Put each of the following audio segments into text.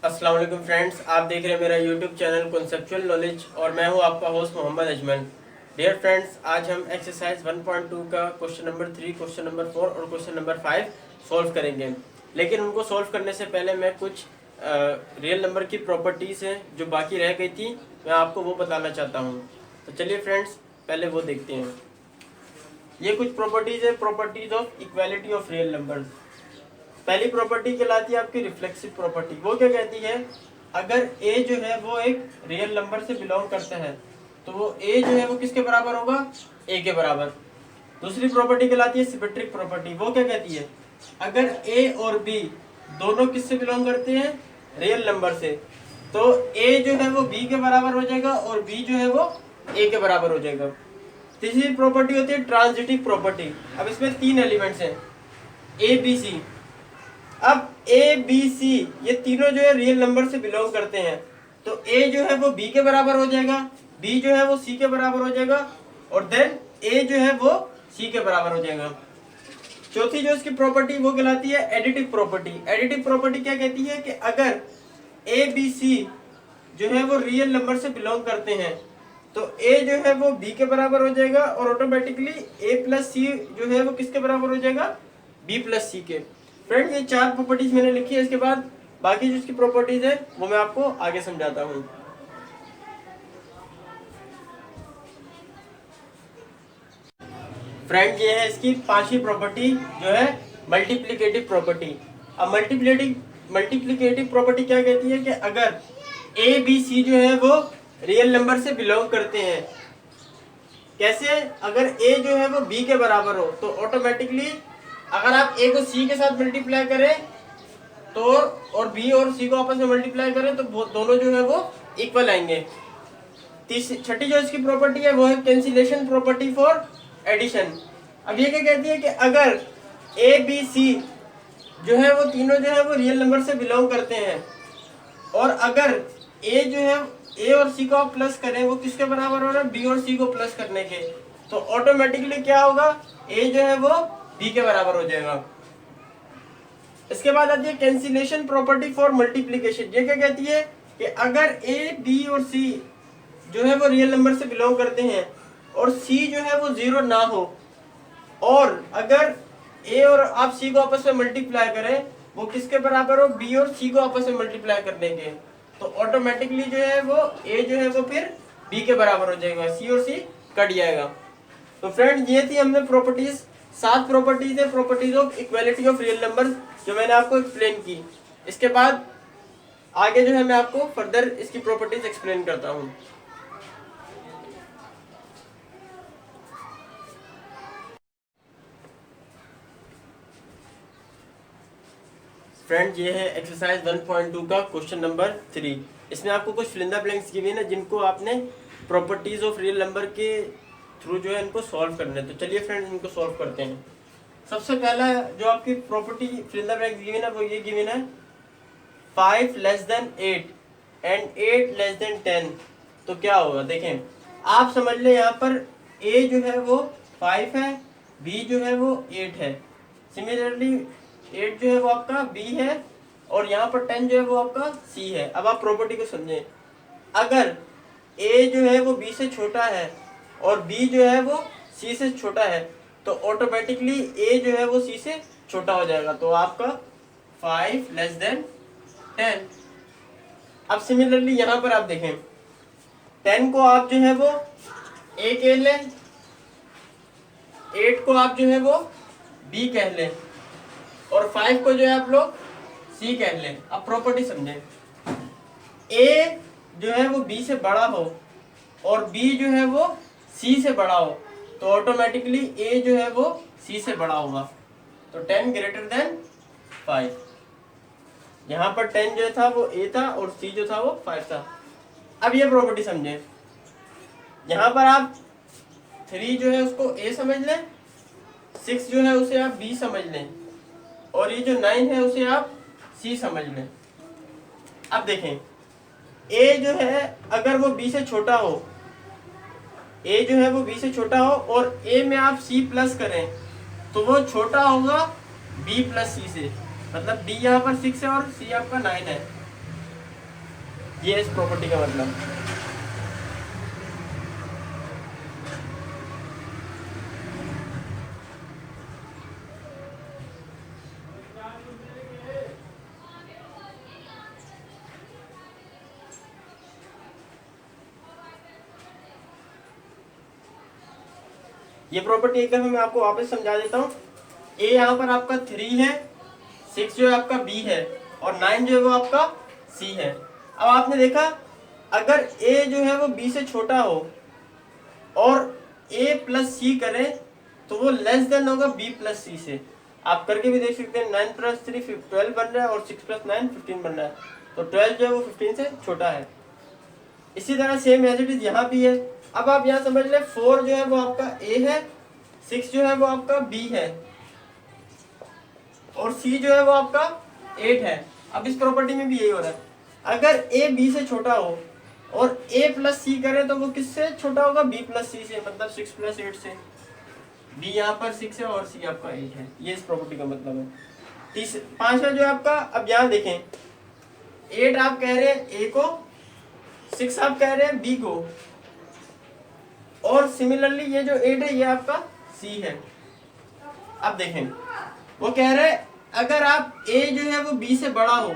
अस्सलाम वालेकुम फ्रेंड्स, आप देख रहे हैं मेरा यूट्यूब चैनल कॉन्सेप्चुअल नॉलेज और मैं हूं आपका host Mohammad Ajmal. Dear friends, आज हम एक्सरसाइज 1.2 का क्वेश्चन नंबर 3, क्वेश्चन नंबर 4 और क्वेश्चन नंबर 5 सॉल्व करेंगे। लेकिन उनको सॉल्व करने से पहले मैं कुछ रियल नंबर की प्रॉपर्टीज़ हैं जो बाकी रह गई थी, मैं आपको वो बताना चाहता हूँ। तो चलिए फ्रेंड्स, पहले वो देखते हैं। ये कुछ प्रॉपर्टीज़ है, properties of equality of real numbers. पहली प्रॉपर्टी कहलाती है आपकी रिफ्लेक्सिव प्रॉपर्टी। वो क्या कहती है, अगर ए जो है वो एक रियल नंबर से बिलोंग करता है तो वो ए जो है वो किसके बराबर होगा, ए के बराबर। दूसरी प्रॉपर्टी कहलाती है सिमेट्रिक प्रॉपर्टी। वो क्या कहती है, अगर ए और बी दोनों किससे बिलोंग करते हैं, रियल नंबर से, तो ए जो है वो बी के बराबर हो जाएगा और बी जो है वो ए के बराबर हो जाएगा। तीसरी प्रॉपर्टी होती है ट्रांजिटिव प्रॉपर्टी। अब इसमें तीन एलिमेंट्स हैं, ए बी सी। अब ए बी सी ये तीनों जो है रियल नंबर से बिलोंग करते हैं, तो ए जो है वो बी के बराबर हो जाएगा, बी जो है वो सी के बराबर हो जाएगा और देन ए जो है वो सी के बराबर हो जाएगा। चौथी जो इसकी प्रॉपर्टी वो कहलाती है एडिटिव प्रॉपर्टी। एडिटिव प्रॉपर्टी क्या कहती है कि अगर ए बी सी जो है वो रियल नंबर से बिलोंग करते हैं तो ए जो है वो बी के बराबर हो जाएगा और ऑटोमेटिकली ए प्लस सी जो है वो किसके बराबर हो जाएगा, बी प्लस सी के। फ्रेंड, ये चार प्रॉपर्टीज मैंने लिखी है, इसके बाद बाकी जो इसकी प्रॉपर्टीज है वो मैं आपको आगे समझाता हूँ। फ्रेंड, ये है इसकी पांचवी प्रॉपर्टी जो है मल्टीप्लिकेटिव प्रॉपर्टी। अब मल्टीप्लिकेटिव प्रॉपर्टी क्या कहती है कि अगर ए बी सी जो है वो रियल नंबर से बिलोंग करते हैं, कैसे, अगर ए जो है वो बी के बराबर हो तो ऑटोमेटिकली अगर आप ए को सी के साथ मल्टीप्लाई करें तो और बी और सी को आपस में मल्टीप्लाई करें तो दोनों जो है वो इक्वल आएंगे। छठी जो इसकी प्रॉपर्टी है वो है कैंसिलेशन प्रॉपर्टी फॉर एडिशन। अब ये क्या कहती है कि अगर ए बी सी जो है वो तीनों जो है वो रियल नंबर से बिलोंग करते हैं और अगर ए जो है ए और सी को आप प्लस करें, वो किसके बराबर हो रहा है, बी और सी को प्लस करने के, तो ऑटोमेटिकली क्या होगा, ए जो है वो बी के बराबर हो जाएगा। इसके बाद आती है कैंसिलेशन प्रॉपर्टी फॉर मल्टीप्लिकेशन। ये क्या कहती है कि अगर ए बी और सी जो है वो रियल नंबर से बिलोंग करते हैं और सी जो है वो जीरो ना हो और अगर ए और आप सी को आपस में मल्टीप्लाई करें, वो किसके बराबर हो, बी और सी को आपस में मल्टीप्लाई कर देंगे, तो ऑटोमेटिकली जो है वो ए जो है वो फिर बी के बराबर हो जाएगा, सी और सी कट जाएगा। तो फ्रेंड, ये थी हमने प्रॉपर्टीज, 7 प्रॉपर्टीज है, properties of equality of real number, जो मैंने आपको एक्सप्लेन की। इसके बाद आगे जो है मैं आपको फर्दर इसकी प्रॉपर्टीज एक्सप्लेन करता हूँ। फ्रेंड, ये है एक्सरसाइज 1.2 का क्वेश्चन नंबर 3। इसमें आपको कुछ फिलिंदा ब्लैंक्स गिवन है जिनको आपने प्रॉपर्टीज ऑफ रियल नंबर के थ्रू जो है इनको सॉल्व करना है। तो चलिए फ्रेंड, इनको सॉल्व करते हैं। सबसे पहला जो आपकी प्रॉपर्टी फिलिंदा ब्लैंक्स गिवन है वो ये गिवन है 5 less than 8 and 8 less than 10। तो क्या होगा, देखें, आप समझ लें यहाँ पर ए जो है वो 5 है, बी जो है वो 8 है, सिमिलरली 8 जो है वो आपका बी है और यहाँ पर 10 जो है वो आपका सी है। अब आप प्रॉपर्टी को समझें, अगर ए जो है वो बी से छोटा है और बी जो है वो सी से छोटा है तो ऑटोमेटिकली ए जो है वो सी से छोटा हो जाएगा, तो आपका 5 लेस देन 10। अब सिमिलरली यहाँ पर आप देखें, 10 को आप जो है वो ए कह लें, 8 को आप जो है वो बी कह लें और 5 को जो है आप लोग सी कह लें। अब प्रॉपर्टी समझें, ए जो है वो बी से बड़ा हो और बी जो है वो सी से बड़ा हो तो ऑटोमेटिकली ए जो है वो सी से बड़ा होगा, तो 10 ग्रेटर देन 5। यहाँ पर 10 जो था वो ए था और सी जो था वो 5 था। अब ये प्रॉपर्टी समझें, यहाँ पर आप 3 जो है उसको ए समझ लें, 6 जो है उसे आप बी समझ लें और ये जो 9 है उसे आप सी समझ लें। अब देखें, ए जो है अगर वो बी से छोटा हो, ए जो है वो बी से छोटा हो और ए में आप सी प्लस करें तो वो छोटा होगा बी प्लस सी से, मतलब बी यहाँ पर 6 है और सी आपका 9 है। ये इस प्रॉपर्टी का मतलब। ये प्रॉपर्टी एक दफा मैं आपको वापस समझा देता हूँ। ए यहाँ पर आपका 3 है, 6 जो है आपका बी है, और 9 जो है वो आपका सी है। अब आपने देखा अगर ए जो है वो बी से छोटा हो और ए प्लस सी करें तो वो लेस देन होगा बी प्लस सी से। आप करके भी देख सकते हैं, 9 प्लस 3 12 बन रहा है और 6 प्लस 9 15 बन रहा है, तो 12 जो है वो 15 से छोटा है। इसी तरह सेम एज इट इज यहाँ भी है। अब आप यहाँ समझ लें 4 जो है वो आपका ए है, 6 जो है वो आपका बी है, और सी जो है वो आपका 8 है। अब इस प्रॉपर्टी में भी यही हो रहा है, अगर ए बी से छोटा हो और ए प्लस सी करें तो वो किससे छोटा होगा, बी प्लस सी से, मतलब 6 प्लस 8 से। बी यहाँ पर 6 है और सी आपका 8 है, ये इस प्रॉपर्टी का मतलब है। पांचवा जो आपका, अब यहाँ देखें 8 आप कह रहे हैं ए को, 6 आप कह रहे हैं बी को, और सिमिलरली ये जो 8 है ये आपका सी है। अब देखें वो कह रहे हैं अगर आप ए जो है वो बी से बड़ा हो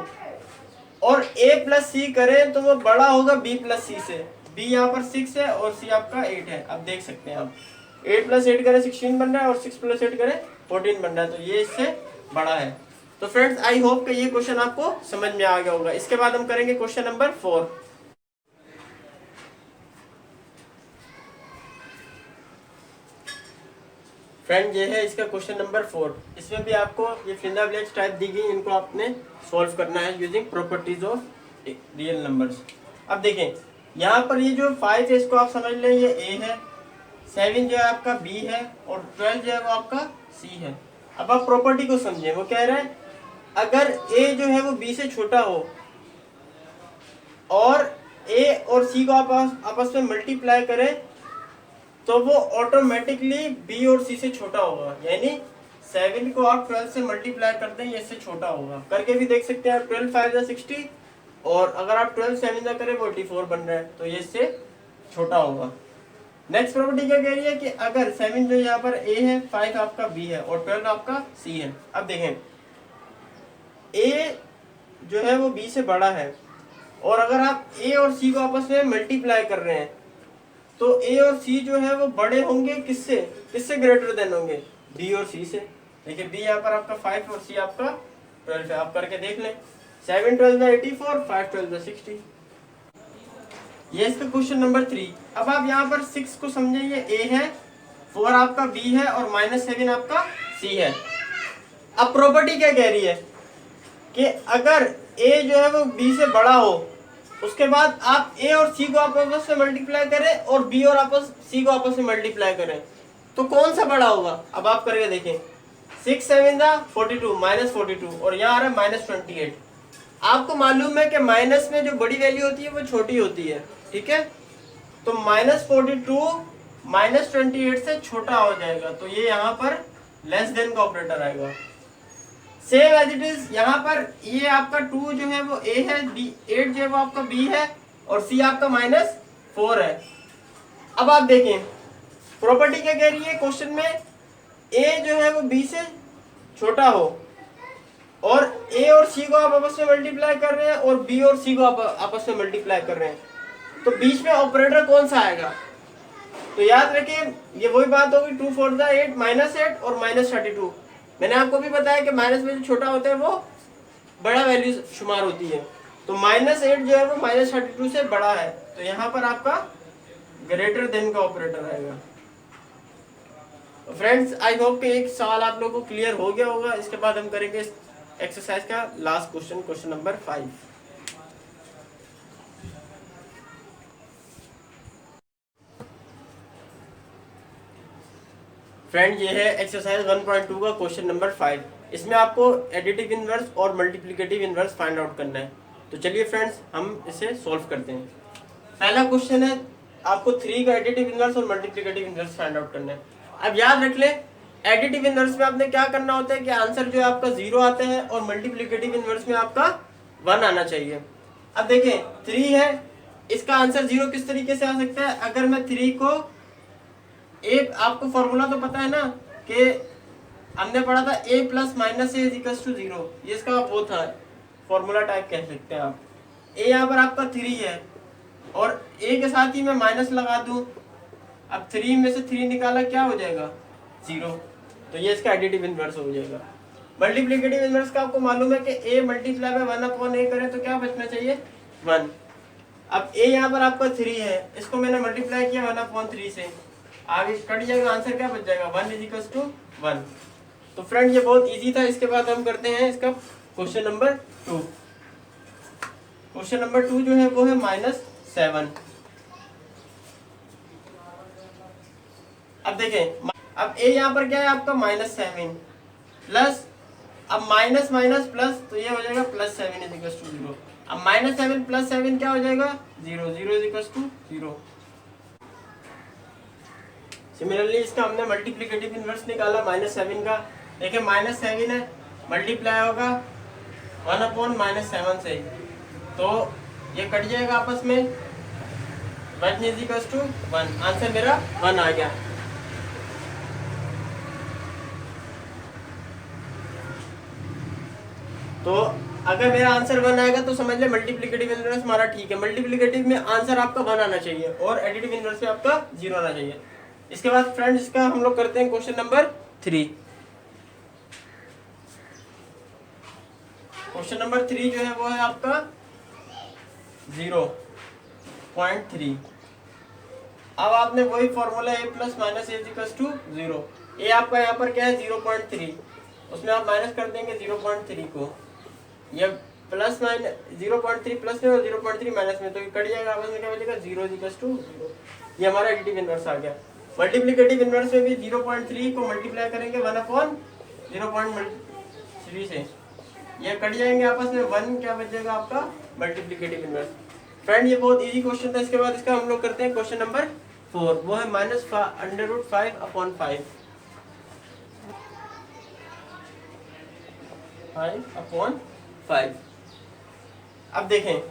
और ए प्लस सी करें तो वो बड़ा होगा बी प्लस सी से। बी यहाँ पर 6 है और सी आपका 8 है। अब देख सकते हैं आप 8 प्लस 8 करें 16 बन रहा है और 6 प्लस 8 करें 14 बन रहा है, तो ये इससे बड़ा है। तो फ्रेंड्स आई होप कि ये क्वेश्चन आपको समझ में आ गया होगा। इसके बाद हम करेंगे क्वेश्चन नंबर 4। फ्रेंड ये है इसका क्वेश्चन नंबर 4। इसमें भी आपको ये फिंगर ब्लैक्स टाइप दी गई, इनको आपने सॉल्व करना है using properties of real numbers. अब देखें यहाँ पर ये जो 5 है इसको आप समझ लें ये ए है, 7 जो है आपका बी है, और 12 जो है वो आपका सी है। अब आप प्रॉपर्टी को समझें, वो कह रहे हैं अगर ए जो है वो बी से छोटा हो और ए और सी को आपस में मल्टीप्लाई करें तो वो ऑटोमेटिकली बी और सी से छोटा होगा। यानी 7 को आप 12 से मल्टीप्लाई करते हैं, ये इससे छोटा होगा। करके भी देख सकते हैं, 12 5 जा 60, और अगर आप 12 7 जा करें 44 बन रहा है, तो ये इससे छोटा होगा। नेक्स्ट प्रॉपर्टी क्या कह रही है कि अगर 7 जो यहाँ पर ए है, 5 आपका बी है और 12 आपका सी है। अब देखें ए जो है वो बी से बड़ा है, और अगर आप ए और सी को आपस में मल्टीप्लाई कर रहे हैं तो ए और सी जो है वो बड़े होंगे किससे, किससे ग्रेटर देन होंगे, बी और सी से। देखिए बी यहाँ पर आपका 5 और सी आपका 12 है। आप करके देख लें, 7 12 84, 5 12 60। ये इसका क्वेश्चन नंबर 3। अब आप यहाँ पर 6 को समझें, ये ए है, 4 आपका बी है और -7 आपका सी है। अब प्रॉपर्टी क्या कह रही है कि अगर ए जो है वो बी से बड़ा हो, उसके बाद आप ए और सी को आपस में मल्टीप्लाई करें और बी और सी को आपस में मल्टीप्लाई करें, तो कौन सा बड़ा होगा। अब आप करके देखें, 6 7 42 -42, और यहाँ आ रहा है -28। आपको मालूम है कि माइनस में जो बड़ी वैल्यू होती है वो छोटी होती है, ठीक है। तो -42 -28 से छोटा हो जाएगा, तो ये यहाँ पर लेस देन का ऑपरेटर आएगा। सेम एज इट इज यहाँ पर ये आपका 2 जो है वो ए है, 8 जो है वो आपका बी है, और सी आपका -4 है। अब आप देखें प्रॉपर्टी क्या कह रही है क्वेश्चन में, ए जो है वो बी से छोटा हो और ए और सी को आप आपस में मल्टीप्लाई कर रहे हैं और बी और सी को आप आपस में मल्टीप्लाई कर रहे हैं, तो बीच में ऑपरेटर कौन सा आएगा। तो याद रखिए ये वही बात होगी, 2 4 8 -8 और -32। मैंने आपको भी बताया कि माइनस में जो छोटा होता है वो बड़ा वैल्यू शुमार होती है, तो -8 जो है वो -32 से बड़ा है, तो यहाँ पर आपका ग्रेटर देन का ऑपरेटर आएगा। तो फ्रेंड्स आई होप कि एक सवाल आप लोगों को क्लियर हो गया होगा। इसके बाद हम करेंगे इस एक्सरसाइज का last question, question number 5। Friend ये है एक्सरसाइज 1.2 का क्वेश्चन नंबर 5। इसमें आपको एडिटिव इनवर्स और मल्टीप्लिकेटिव इनवर्स फाइंड आउट करना है। तो चलिए फ्रेंड्स हम इसे सॉल्व करते हैं। पहला क्वेश्चन है आपको 3 का एडिटिव इनवर्स और मल्टीप्लिकेटिव इनवर्स फाइंड आउट करना है। अब याद रख लें एडिटिव इनवर्स में आपने क्या करना होता है कि आंसर जो है आपका 0 आता है, और मल्टीप्लिकेटिव इनवर्स में आपका 1 आना चाहिए। अब देखें 3 है, इसका आंसर 0 किस तरीके से आ सकता है? अगर मैं 3 को आपको फॉर्मूला तो पता है ना कि हमने पढ़ा था a plus minus a equals to 0, ये इसका वो था फॉर्मूला टाइप कह सकते हैं आप। a यहाँ पर आपका 3 है और a के साथ ही मैं माइनस लगा दूं, अब 3 में से 3 निकाला क्या हो जाएगा? 0, तो ये इसका एडिटिव इनवर्स हो जाएगा। मल्टीप्लिकेटिव इनवर्स का आपको मालूम है कि a मल्टीप्लाई बाय 1/a करें तो क्या बचना चाहिए? 1। अब a यहाँ पर आपका 3 है, इसको मैंने मल्टीप्लाई किया 1/3 से, आगे कट जाएगा, आंसर क्या बच जाएगा? 1 इज 1। तो फ्रेंड ये बहुत इजी था। इसके बाद हम करते हैं इसका क्वेश्चन नंबर 2। क्वेश्चन नंबर 2 जो है वो है -7। अब देखें, अब a यहाँ पर क्या है आपका? -7 प्लस, अब माइनस माइनस प्लस, तो ये हो जाएगा +7 इज इक्वल टू 0। अब -7 + 7 क्या हो जाएगा? 0, 0 इज इक्वल टू 0। सिमिलरली इसका हमने मल्टीप्लिकेटिव इनवर्स निकाला -7 का। देखिए -7 है, मल्टीप्लाई होगा 1/-7 से, तो ये कट जाएगा आपस में, 1 इज इक्वल टू 1। आंसर मेरा 1 आ गया। तो अगर मेरा आंसर 1 आएगा तो समझ ले मल्टीप्लिकेटिव इनवर्स हमारा ठीक है। मल्टीप्लिकेटिव में आंसर आपका 1 आना चाहिए और एडिटिव इनवर्स में आपका 0 आना चाहिए। इसके बाद फ्रेंड्स इसका हम लोग करते हैं क्वेश्चन नंबर 3। क्वेश्चन नंबर 3 जो है वो है आपका 0.3। अब आपने वही formula a plus minus a equals to 0। A आपका यहाँ पर क्या है? 0.3, उसमें आप माइनस कर देंगे 0.3 को, ये प्लस माइनस 0.3 प्लस में और 0.3 माइनस में, तो ये कट जाएगा, आपस में क्या बचेगा? 0 इक्वल्स टू 0। ये हमारा एडिटिव इनवर्स आ गया। मल्टीप्लिकेटिव इनवर्स में भी 0.3 को मल्टीप्लाई करेंगे 1/0.3 से, ये कट जाएंगे आपस में, 1 क्या बच जाएगा आपका? Multiplicative inverse. फ्रेंड ये बहुत इजी क्वेश्चन था। इसके बाद इसका हम लोग करते हैं क्वेश्चन नंबर 4, वो है -5/5 5/5। अब देखें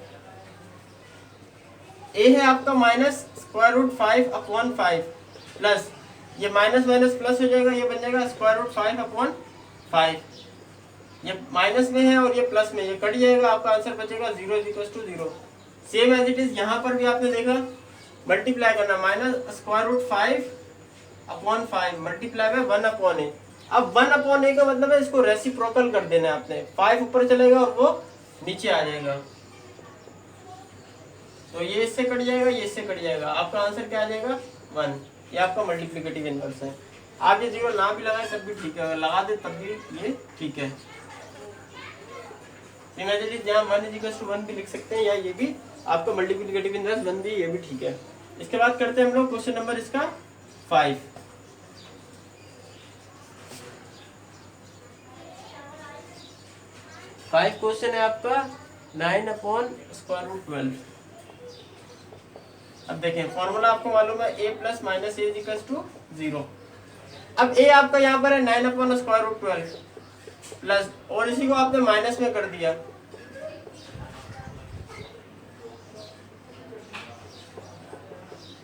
a है आपका -√5/5 प्लस, ये माइनस माइनस प्लस हो जाएगा, ये बन जाएगा √5/5। ये माइनस में है और ये प्लस में, ये कट जाएगा, आपका आंसर बचेगा 0 is equal to 0। Same as it is यहाँ पर भी आपने देखा मल्टीप्लाई करना, -√5/5 मल्टीप्लाई बाय 1/a। अब 1/a का मतलब है इसको रेसिप्रोकल कर देना है आपने, 5 ऊपर चलेगा और वो नीचे आ जाएगा, तो ये इससे कट जाएगा, ये इससे कट जाएगा, आपका आंसर क्या आ जाएगा? 1। ये आपका मल्टीप्लिकेटिव इनवर्स है। आप ये 0 ना भी लगाए तब भी ठीक है, अगर लगा दे तब भी ये ठीक है। जहाँ 1 इज इक्वल टू 1 भी लिख सकते हैं, या ये भी आपका मल्टीप्लिकेटिव इनवर्स 1 भी, ये भी ठीक है। इसके बाद करते हैं हम लोग क्वेश्चन नंबर इसका 5। क्वेश्चन है आपका 9/√12। अब देखें फॉर्मूला आपको मालूम है a plus minus a equal to 0। अब a आपका यहाँ पर है 9/√12 प्लस, और इसी को आपने माइनस में कर दिया,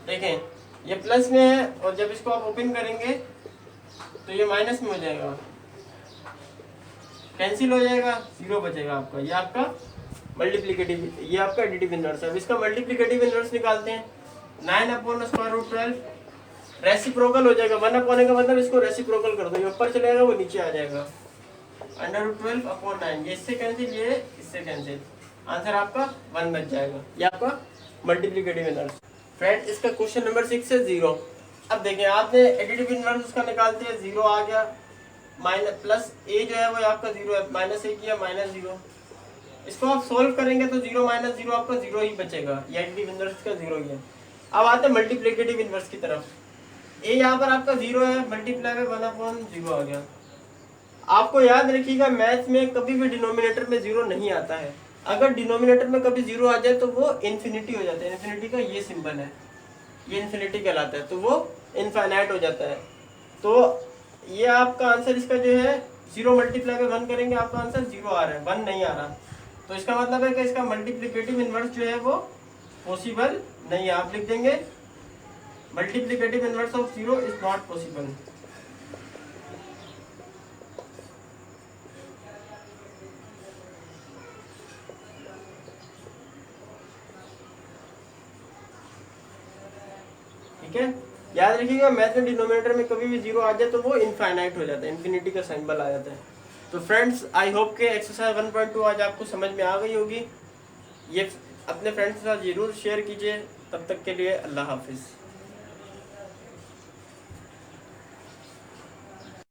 देखें ये प्लस में है और जब इसको आप ओपन करेंगे तो ये माइनस में हो जाएगा, कैंसिल हो जाएगा, 0 बचेगा आपका। ये आपका मल्टीप्लिकेटिव, ये आपका एडिटिव इनवर्स है। अब इसका मल्टीप्लिकेटिव इनवर्स निकालते हैं, 9/√12 रेसिप्रोकल हो जाएगा, 1/a का मतलब इसको रेसिप्रोकल कर दो, ये ऊपर चलेगा वो नीचे आ जाएगा, √12/9, ये इससे कैंसिल, ये इससे कैंसिल, आंसर आपका 1 बच जाएगा। ये आपका मल्टीप्लिकेटिव इनवर्स। फ्रेंड इसका क्वेश्चन नंबर 6 है 0। अब देखें आपने एडिटिव इनवर्स उसका निकालते हैं, 0 आ गया, माइनस प्लस a जो है वो आपका 0 है, -a किया -0, इसको आप सोल्व करेंगे तो 0 - 0 आपका 0 ही बचेगा, ये एडिटिव इनवर्स का 0 ही है। अब आते हैं मल्टीप्लिकेटिव इनवर्स की तरफ, a यहाँ पर आपका 0 है, मल्टीप्लाई में 1/0 आ गया। आपको याद रखिएगा मैथ में कभी भी डिनोमिनेटर में 0 नहीं आता है, अगर डिनोमिनेटर में कभी 0 आ जाए तो वो इन्फिनिटी हो जाता है, इन्फिनिटी का ये सिंबल है, ये इन्फिनिटी कहलाता है, तो वो इनफाइनाइट हो जाता है। तो ये आपका आंसर इसका जो है 0 मल्टीप्लाई में 1 करेंगे, आपका आंसर 0 आ रहा है, 1 नहीं आ रहा। तो इसका मतलब है कि इसका मल्टीप्लिकेटिव इनवर्स जो है वो पॉसिबल नहीं है। आप लिख देंगे multiplicative inverse of 0 is not possible. ठीक है, याद रखिएगा मैथ में डिनोमिनेटर में कभी भी 0 आ जाए तो वो इनफाइनाइट हो जाता है, इन्फिनिटी का सिंबल आ जाता है। तो फ्रेंड्स आई होप के एक्सरसाइज 1.2 आज आपको समझ में आ गई होगी। ये अपने फ्रेंड्स के साथ जरूर शेयर कीजिए। तब तक के लिए अल्लाह हाफिज़।